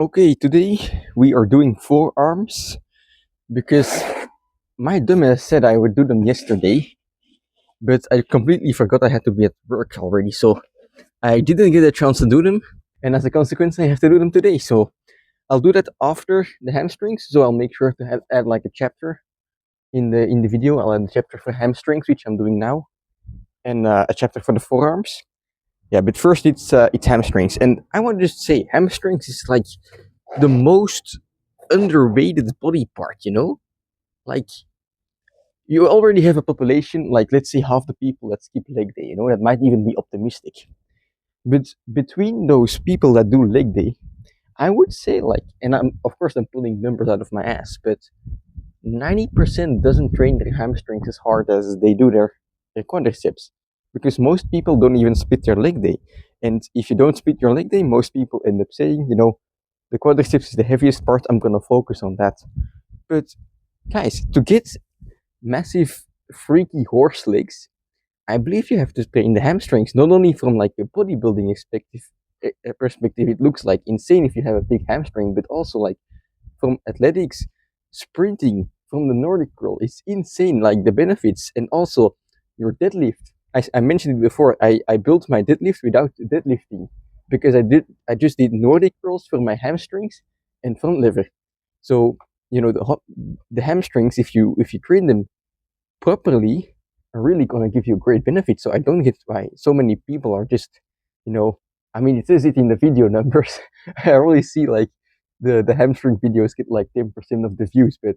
Okay, today we are doing forearms because my dumbass said I would do them yesterday, but I completely forgot I had to be at work already, so I didn't get a chance to do them, and as a consequence, I have to do them today. So I'll do that after the hamstrings. So I'll make sure to add like a chapter in the video. I'll add a chapter for hamstrings, which I'm doing now, and a chapter for the forearms. Yeah, but first it's hamstrings, and I want to just say hamstrings is like the most underrated body part, like you already have a population, like let's say half the people that skip leg day, that might even be optimistic. But between those people that do leg day, I would say, like, and I'm pulling numbers out of my ass, but 90% doesn't train their hamstrings as hard as they do their quadriceps, because most people don't even split their leg day. And if you don't split your leg day, most people end up saying, the quadriceps is the heaviest part, I'm gonna focus on that. But guys, to get massive, freaky horse legs, I believe you have to train the hamstrings, not only from like a bodybuilding perspective, it looks like insane if you have a big hamstring, but also like from athletics, sprinting from the Nordic curl, it's insane, like the benefits, and also your deadlift. I mentioned it before, I built my deadlift without deadlifting because I just did Nordic curls for my hamstrings and front lever. So the hamstrings, if you train them properly, are really gonna give you great benefits. So I don't get why so many people are just, I mean, it says it in the video numbers. I really see like the hamstring videos get like 10% of the views, but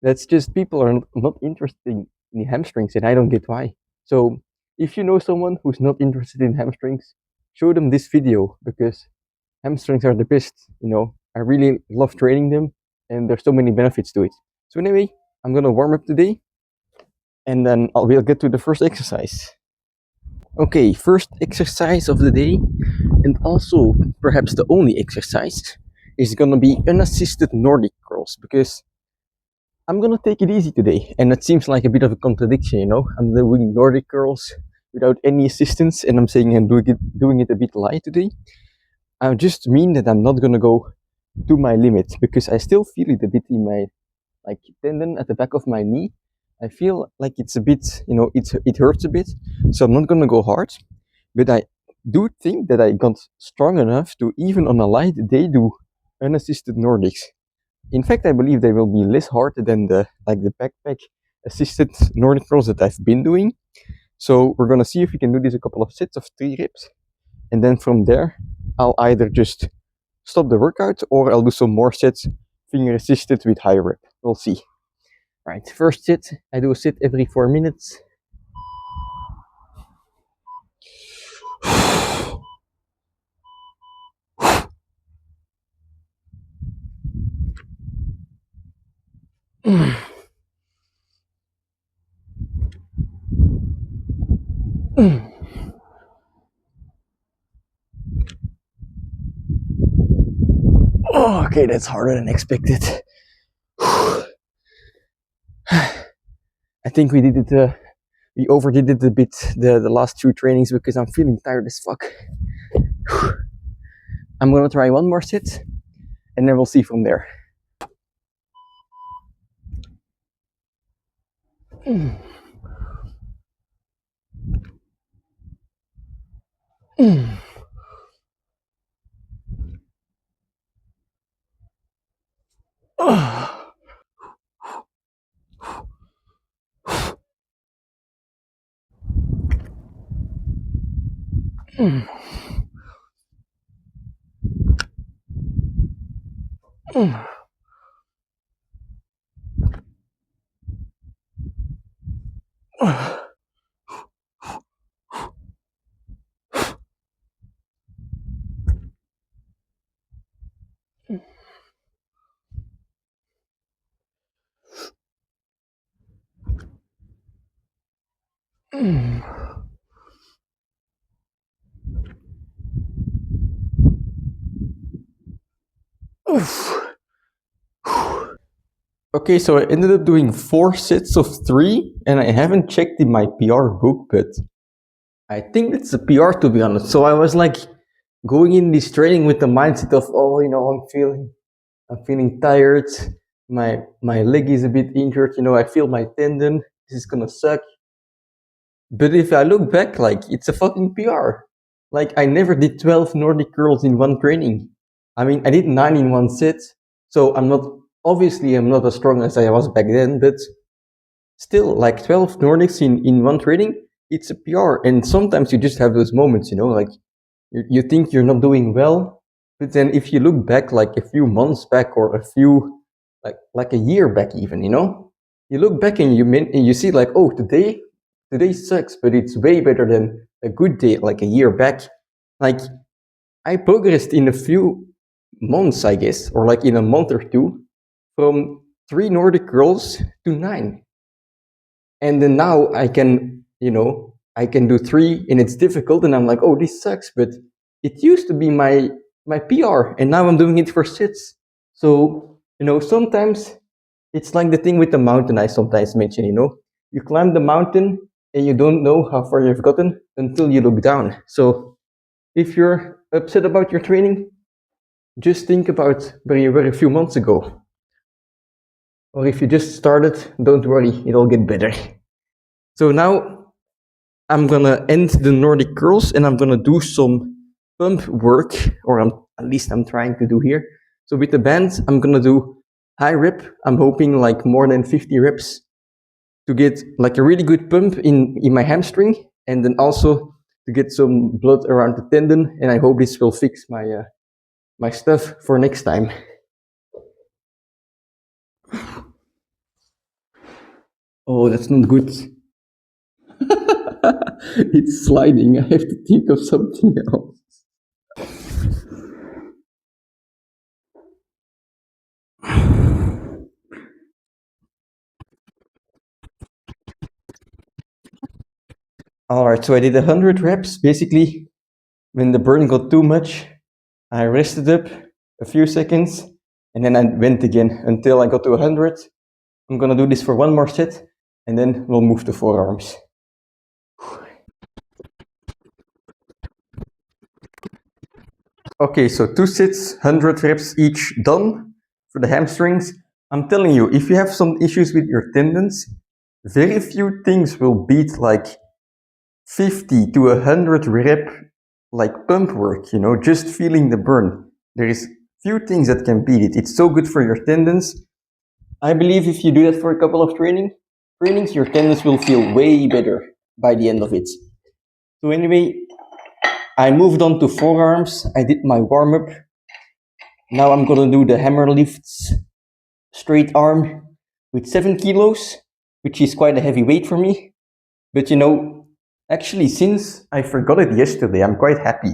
that's just people are not interested in hamstrings, and I don't get why. So if you know someone who's not interested in hamstrings, show them this video because hamstrings are the best. I really love training them, and there's so many benefits to it. So anyway, I'm gonna warm up today, and then we'll get to the first exercise. Okay, first exercise of the day, and also perhaps the only exercise, is gonna be unassisted Nordic curls because I'm gonna take it easy today, and it seems like a bit of a contradiction. I'm doing Nordic curls without any assistance, and I'm saying I'm doing it a bit light today. I just mean that I'm not gonna go to my limit because I still feel it a bit in my like tendon at the back of my knee. I feel like it's a bit, it hurts a bit, so I'm not gonna go hard. But I do think that I got strong enough to, even on a light day, do unassisted Nordics. In fact, I believe they will be less hard than the backpack assisted Nordic curls that I've been doing. So we're gonna see if we can do this a couple of sets of 3 reps, and then from there, I'll either just stop the workout or I'll do some more sets finger assisted with high rep. We'll see. Right, first sit, I do a sit every 4 minutes. Oh, okay, that's harder than expected. I think we overdid it a bit the last 2 trainings because I'm feeling tired as fuck. I'm gonna try one more sit, and then we'll see from there. Okay, so I ended up doing 4 sets of 3, and I haven't checked in my PR book, but I think it's a PR, to be honest. So I was like going in this training with the mindset of, oh, I'm feeling tired. My leg is a bit injured. I feel my tendon. This is gonna suck. But if I look back, like, it's a fucking PR. Like, I never did 12 Nordic curls in one training. I mean, I did 9 in one set. So obviously I'm not as strong as I was back then, but still, like 12 Nordics in one training, it's a PR. And sometimes you just have those moments, like you think you're not doing well, but then if you look back, like a few months back or a few, like a year back even, you look back and you see like, oh, today sucks, but it's way better than a good day like a year back. Like, I progressed in a few months, I guess, or like in a month or two, from 3 Nordic girls to 9. And then now I can do 3 and it's difficult and I'm like, oh, this sucks, but it used to be my PR and now I'm doing it for sits. So, sometimes it's like the thing with the mountain I sometimes mention, you climb the mountain and you don't know how far you've gotten until you look down. So if you're upset about your training, just think about where you were a few months ago. Or if you just started, don't worry, it'll get better. So now I'm gonna end the Nordic curls and I'm gonna do some pump work, or at least I'm trying to do here. So with the band, I'm gonna do high rep. I'm hoping like more than 50 reps to get like a really good pump in my hamstring, and then also to get some blood around the tendon. And I hope this will fix my stuff for next time. Oh, that's not good. It's sliding. I have to think of something else. All right, so I did 100 reps. Basically, when the burn got too much, I rested up a few seconds and then I went again until I got to 100. I'm gonna do this for one more set and then we'll move to forearms. Okay, so 2 sets, 100 reps each done for the hamstrings. I'm telling you, if you have some issues with your tendons, very few things will beat like 50 to 100 rep like pump work, just feeling the burn. There is few things that can beat it. It's so good for your tendons. I believe if you do that for a couple of trainings, your tendons will feel way better by the end of it. So anyway, I moved on to forearms. I did my warm-up. Now I'm gonna do the hammer lifts, straight arm with 7 kilos, which is quite a heavy weight for me. But actually, since I forgot it yesterday, I'm quite happy.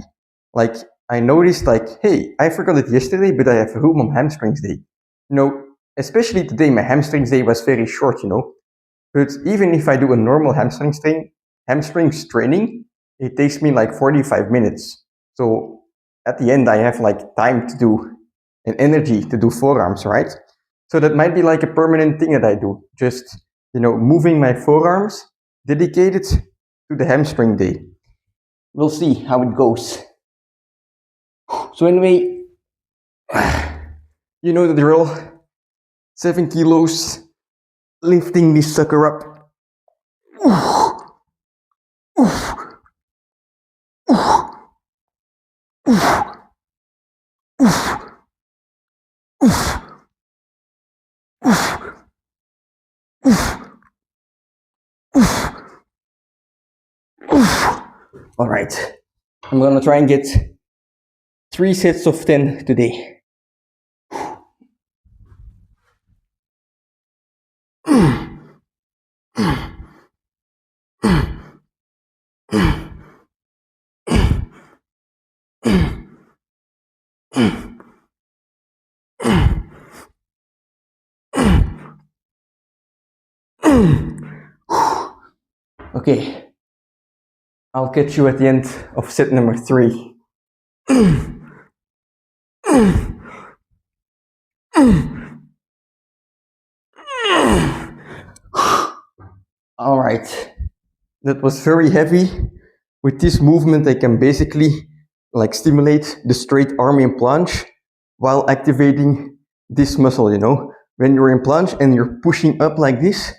Like, I noticed like, hey, I forgot it yesterday, but I have room on hamstrings day. Especially today, my hamstrings day was very short, But even if I do a normal hamstrings training, it takes me like 45 minutes. So at the end, I have like time to do and energy to do forearms, right? So that might be like a permanent thing that I do. Just, moving my forearms dedicated to the hamstring day. We'll see how it goes. So anyway, you know the drill. 7 kilos, lifting this sucker up. All right, I'm gonna try and get 3 sets of 10 today. Okay, I'll catch you at the end of set number 3. All right, that was very heavy. With this movement, I can basically like stimulate the straight arm in plunge while activating this muscle, you know. When you're in plunge and you're pushing up like this,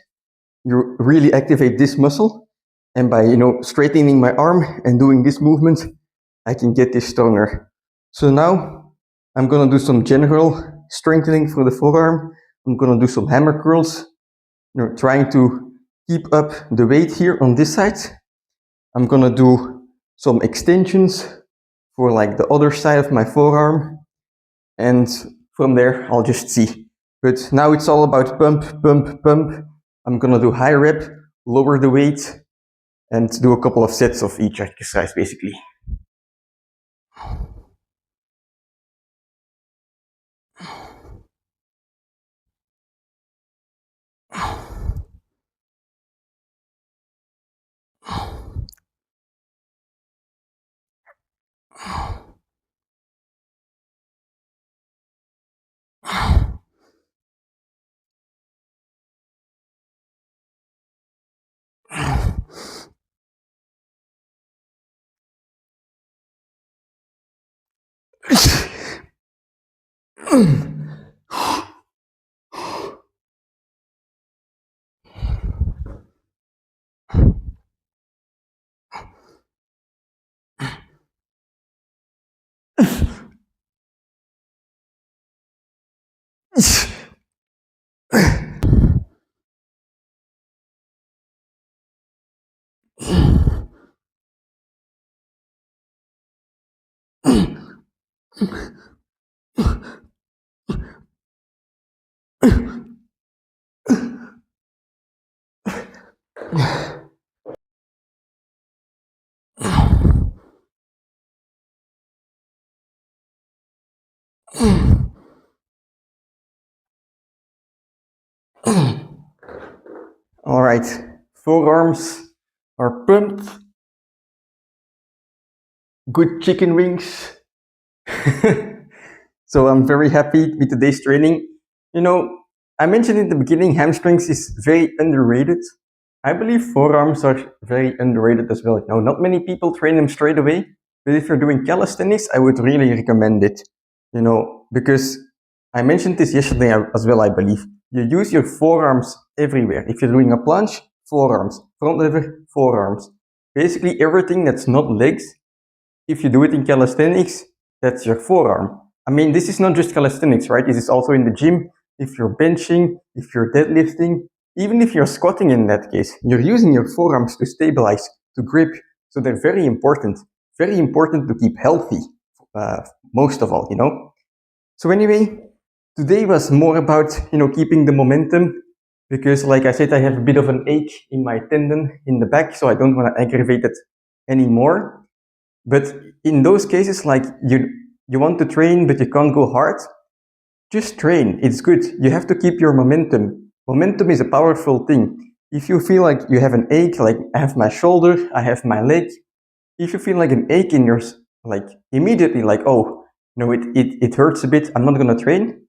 you really activate this muscle. And by, you know, straightening my arm and doing this movement, I can get this stronger. So now I'm gonna do some general strengthening for the forearm. I'm gonna do some hammer curls, you know, trying to keep up the weight here on this side. I'm gonna do some extensions for like the other side of my forearm. And from there, I'll just see. But now it's all about pump, pump, pump. I'm gonna do high rep, lower the weight, and do a couple of sets of each exercise, basically. All right, forearms are pumped. Good chicken wings. So I'm very happy with today's training. You know, I mentioned in the beginning, hamstrings is very underrated. I believe forearms are very underrated as well. Now, not many people train them straight away, but if you're doing calisthenics, I would really recommend it. You know, because I mentioned this yesterday as well, I believe. You use your forearms everywhere. If you're doing a plunge, forearms. Front lever, forearms. Basically, everything that's not legs, if you do it in calisthenics, that's your forearm. I mean, this is not just calisthenics, right? This is also in the gym. If you're benching, if you're deadlifting, even if you're squatting in that case, you're using your forearms to stabilize, to grip. So they're very important to keep healthy, most of all, you know? So anyway, today was more about, you know, keeping the momentum because like I said, I have a bit of an ache in my tendon in the back, so I don't want to aggravate it anymore. But in those cases, like you want to train, but you can't go hard, just train. It's good. You have to keep your momentum. Momentum is a powerful thing. If you feel like you have an ache, like I have my shoulder, I have my leg, if you feel like an ache in your, like immediately like, oh, no, it hurts a bit, I'm not going to train.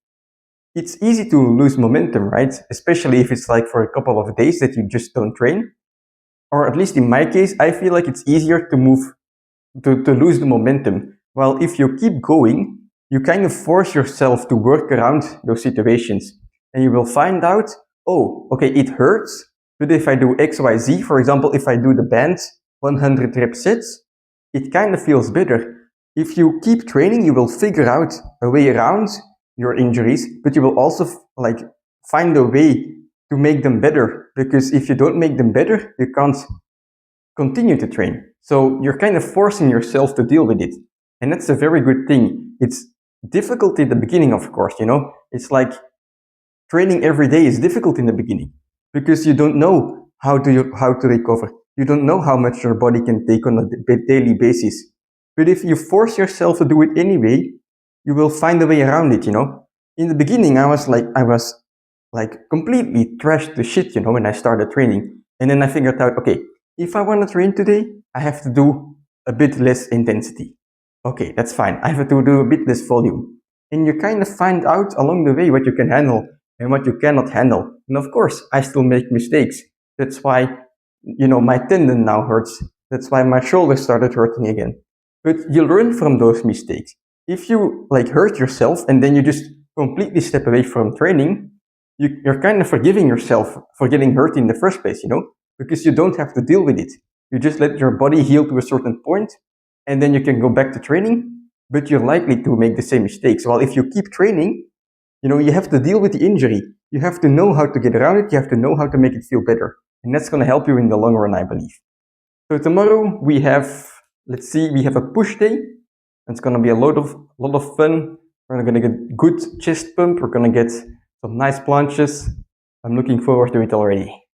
It's easy to lose momentum, right? Especially if it's like for a couple of days that you just don't train. Or at least in my case, I feel like it's easier to move to lose the momentum. Well, if you keep going, you kind of force yourself to work around those situations. And you will find out, oh, okay, it hurts, but if I do X, Y, Z, for example, if I do the band 100 rep sets, it kind of feels better. If you keep training, you will figure out a way around your injuries, but you will also like find a way to make them better. Because if you don't make them better, you can't continue to train. So you're kind of forcing yourself to deal with it. And that's a very good thing. It's difficult in the beginning, of course, you know. It's like training every day is difficult in the beginning because you don't know how to recover. You don't know how much your body can take on a daily basis. But if you force yourself to do it anyway, you will find a way around it, you know. In the beginning, I was like completely trashed to shit, you know, when I started training. And then I figured out, okay, if I want to train today, I have to do a bit less intensity. Okay, that's fine. I have to do a bit less volume. And you kind of find out along the way what you can handle and what you cannot handle. And of course, I still make mistakes. That's why, you know, my tendon now hurts. That's why my shoulder started hurting again. but you learn from those mistakes. If you like hurt yourself and then you just completely step away from training, you're kind of forgiving yourself for getting hurt in the first place, because you don't have to deal with it. You just let your body heal to a certain point, and then you can go back to training, but you're likely to make the same mistakes. While if you keep training, you have to deal with the injury. You have to know how to get around it. You have to know how to make it feel better. And that's going to help you in the long run, I believe. So tomorrow we have, we have a push day. It's going to be a lot of fun. We're going to get good chest pump. We're going to get some nice planches. I'm looking forward to it already.